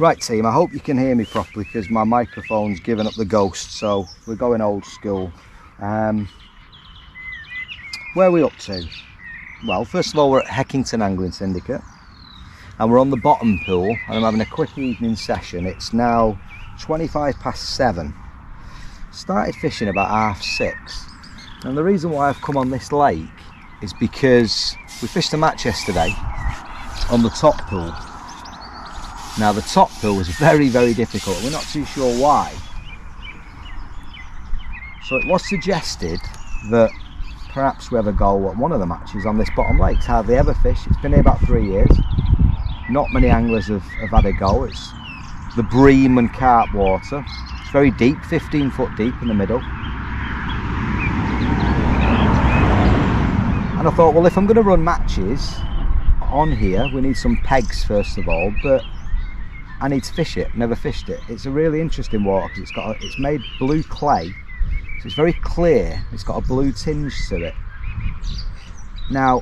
Right team, I hope you can hear me properly because my microphone's given up the ghost, so we're going old school. Where are we up to? Well, first of all, we're at Heckington Angling Syndicate and we're on the bottom pool and I'm having a quick evening session. It's now 7:25. Started fishing about 6:30, and the reason why I've come on this lake is because we fished a match yesterday on the top pool. Now the top pool was very, very difficult. We're not too sure why. So it was suggested that perhaps we have a go at one of the matches on this bottom lake. It's hardly ever fished. It's been here about 3 years. Not many anglers have had a go. It's the bream and carp water. It's very deep, 15 foot deep in the middle. And I thought, well, if I'm going to run matches on here, we need some pegs first of all, but I need to fish it. Never fished it. It's a really interesting water because it's made blue clay, so it's very clear. It's got a blue tinge to it. Now,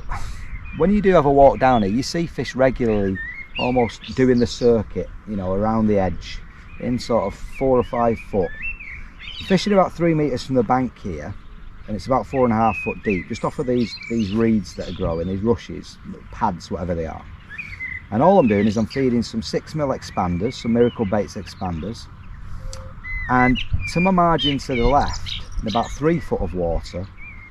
when you do have a walk down here, you see fish regularly almost doing the circuit, you know, around the edge in sort of 4 or 5 foot. I'm fishing about 3 meters from the bank here, and it's about 4.5 foot deep, just off of these reeds that are growing, these rushes, pads, whatever they are. And all I'm doing is I'm feeding some 6mm expanders, some Miracle Baits expanders, and to my margin to the left, in about 3 foot of water,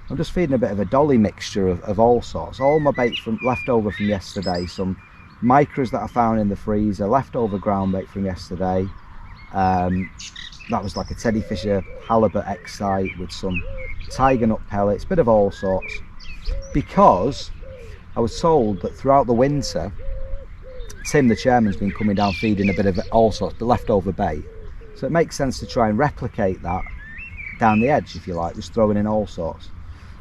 I'm just feeding a bit of a dolly mixture of all sorts. All my bait left over from yesterday, some micros that I found in the freezer, leftover ground bait from yesterday. That was like a teddy fisher halibut excite with some tiger nut pellets, bit of all sorts. Because I was told that throughout the winter, Tim, the chairman's been coming down feeding a bit of all sorts, but leftover bait. So it makes sense to try and replicate that down the edge, if you like, just throwing in all sorts.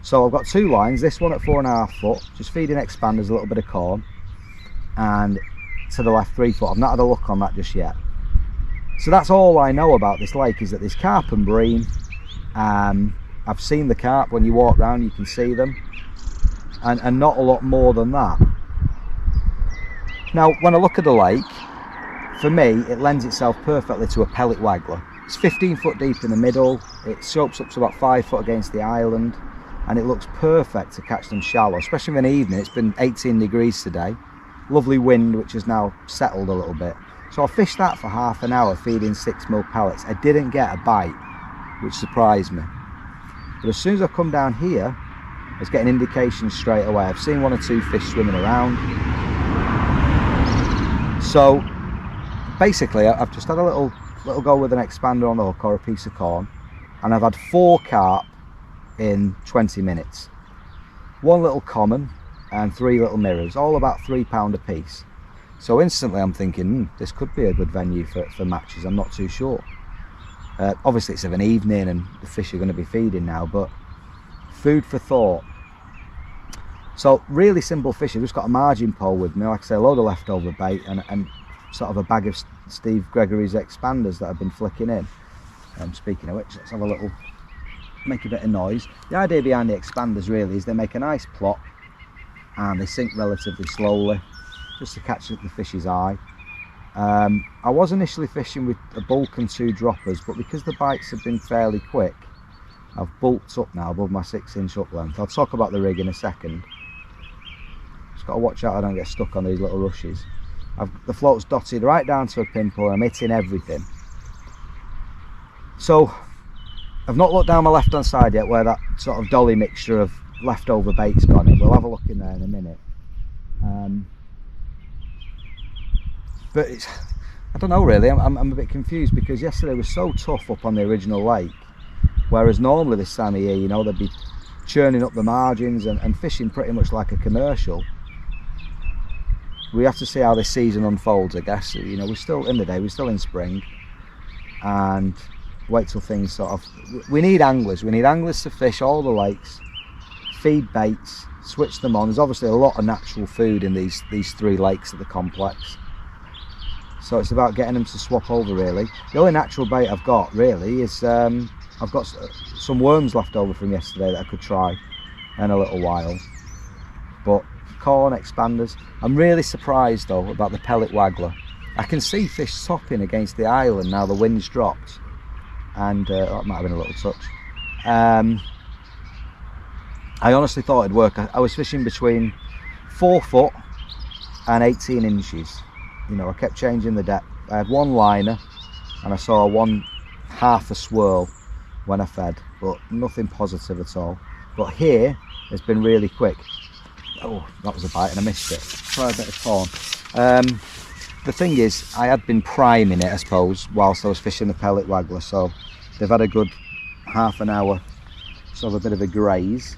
So I've got 2 lines, this one at 4.5 foot, just feeding expanders, a little bit of corn, and to the left 3 foot. I've not had a look on that just yet. So that's all I know about this lake, is that there's carp and bream. I've seen the carp. When you walk around you can see them, and not a lot more than that. Now when I look at the lake, for me it lends itself perfectly to a pellet waggler. It's 15 foot deep in the middle, it slopes up to about 5 foot against the island, and it looks perfect to catch them shallow, especially in the evening. It's been 18 degrees today, lovely wind which has now settled a little bit. So I fished that for half an hour feeding 6mm pellets. I didn't get a bite, which surprised me. But as soon as I come down here, I was getting indications straight away. I've seen 1 or 2 fish swimming around. So basically I've just had a little go with an expander on the hook or a piece of corn, and I've had 4 carp in 20 minutes. 1 little common and 3 little mirrors, all about £3 a piece. So instantly I'm thinking, this could be a good venue for matches. I'm not too sure. Obviously it's of an evening and the fish are going to be feeding now, but food for thought. So really simple fishing. I've just got a margin pole with me, like I say, a load of leftover bait and sort of a bag of Steve Gregory's expanders that I've been flicking in. Speaking of which, let's have a little, make a bit of noise. The idea behind the expanders really is they make a nice plop and they sink relatively slowly, just to catch the fish's eye. I was initially fishing with a bulk and 2 droppers, but because the bites have been fairly quick, I've bulked up now above my 6-inch up length. I'll talk about the rig in a second. Just got to watch out I don't get stuck on these little rushes. The float's dotted right down to a pimple and I'm hitting everything. So I've not looked down my left hand side yet where that sort of dolly mixture of leftover bait's gone in. We'll have a look in there in a minute. But it's, I don't know really, I'm a bit confused because yesterday was so tough up on the original lake, whereas normally this time of year, you know, they'd be churning up the margins and fishing pretty much like a commercial. We have to see how this season unfolds, I guess. You know, we're still in the day, we're still in spring, and wait till things sort of, we need anglers to fish all the lakes, feed baits, switch them on. There's obviously a lot of natural food in these 3 lakes at the complex, so it's about getting them to swap over really. The only natural bait I've got really is I've got some worms left over from yesterday that I could try in a little while, but corn expanders. I'm really surprised though about the pellet waggler. I can see fish sopping against the island now the wind's dropped, and that might have been a little touch. I honestly thought it'd work. I was fishing between 4 foot and 18 inches. You know, I kept changing the depth. I had one liner and I saw one half a swirl when I fed, but nothing positive at all. But here it's been really quick. Oh, that was a bite and I missed it. Try a bit of corn. The thing is, I had been priming it, I suppose, whilst I was fishing the pellet waggler, so they've had a good half an hour, so a bit of a graze.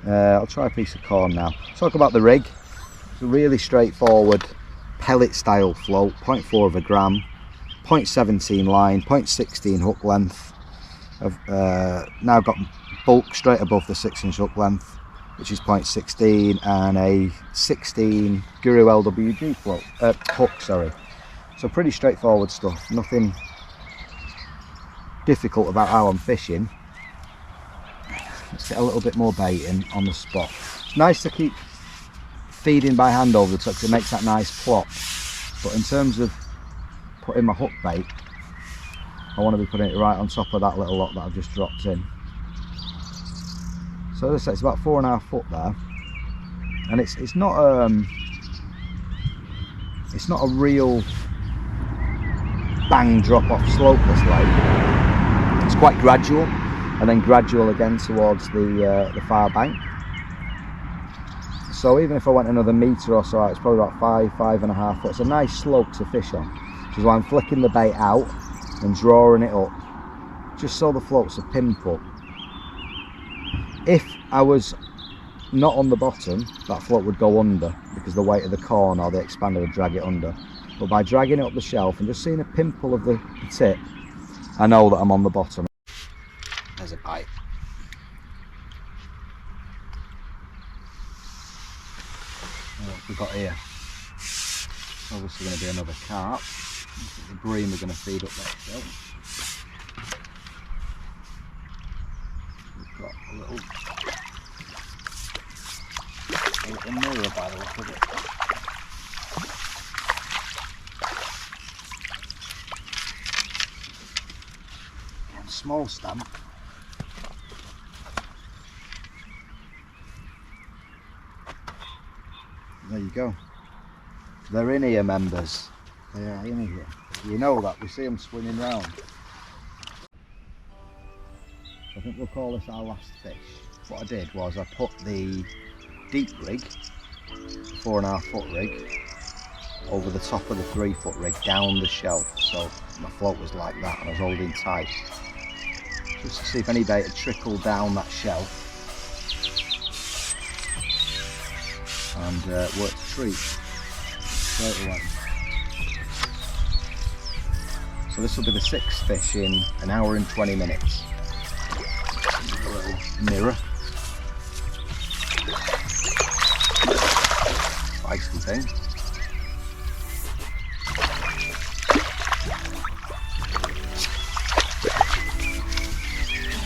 I'll try a piece of corn now. Talk about the rig. It's a really straightforward pellet style float, 0.4 of a gram, 0.17 line, 0.16 hook length. I've now got bulk straight above the 6-inch hook length, which is 0.16, and a 16 Guru LWG float, hook, sorry. So pretty straightforward stuff, nothing difficult about how I'm fishing. Let's get a little bit more bait in on the spot. It's nice to keep feeding by hand over the top because it makes that nice plop. But in terms of putting my hook bait, I want to be putting it right on top of that little lot that I've just dropped in. So as I say, it's about 4.5 foot there, and it's not a real bang drop off slope this lake. It's quite gradual, and then gradual again towards the far bank. So even if I went another metre or so out, it's probably about 5.5 foot. It's a nice slope to fish on, which is why I'm flicking the bait out and drawing it up, just so the float's a pimple. If I was not on the bottom, that float would go under because the weight of the corn or the expander would drag it under. But by dragging it up the shelf and just seeing a pimple of the tip, I know that I'm on the bottom. There's a bite. What have we got here? It's obviously going to be another carp. The bream are going to feed up that shelf. We've got a little mirror by the look of it. And small stamp. There you go. They're in here, members. They are in here. You know that. We see them swimming round. I think we'll call this our last fish. What I did was I put the deep rig, 4.5 foot rig, over the top of the 3 foot rig down the shelf. So my float was like that and I was holding tight. Just to see if any bait had trickled down that shelf. And worked a treat straight away. So this will be the 6th fish in 1 hour and 20 minutes. A little mirror. Feisty thing.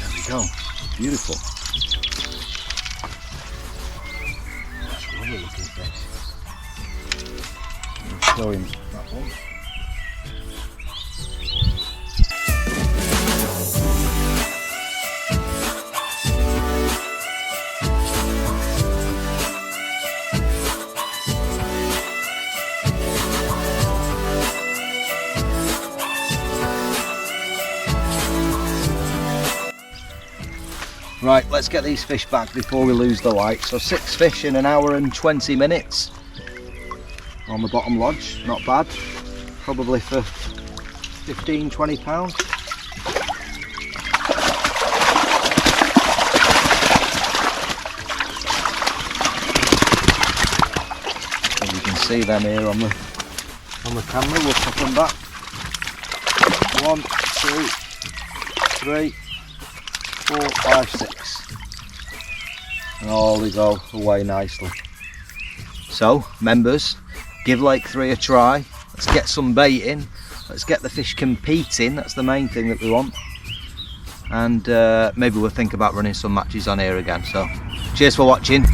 There we go. Beautiful. Looking fish. I'll show him that one. Right, let's get these fish back before we lose the light. So 6 fish in 1 hour and 20 minutes on the bottom lodge, not bad. Probably for 15–20 pounds. As you can see them here on the camera, we'll pop them back. 1, 2, 3, 4, 5, 6, and all they go away nicely. So members, give Lake 3 a try. Let's get some bait in, let's get the fish competing. That's the main thing that we want, and maybe we'll think about running some matches on here again. So cheers for watching.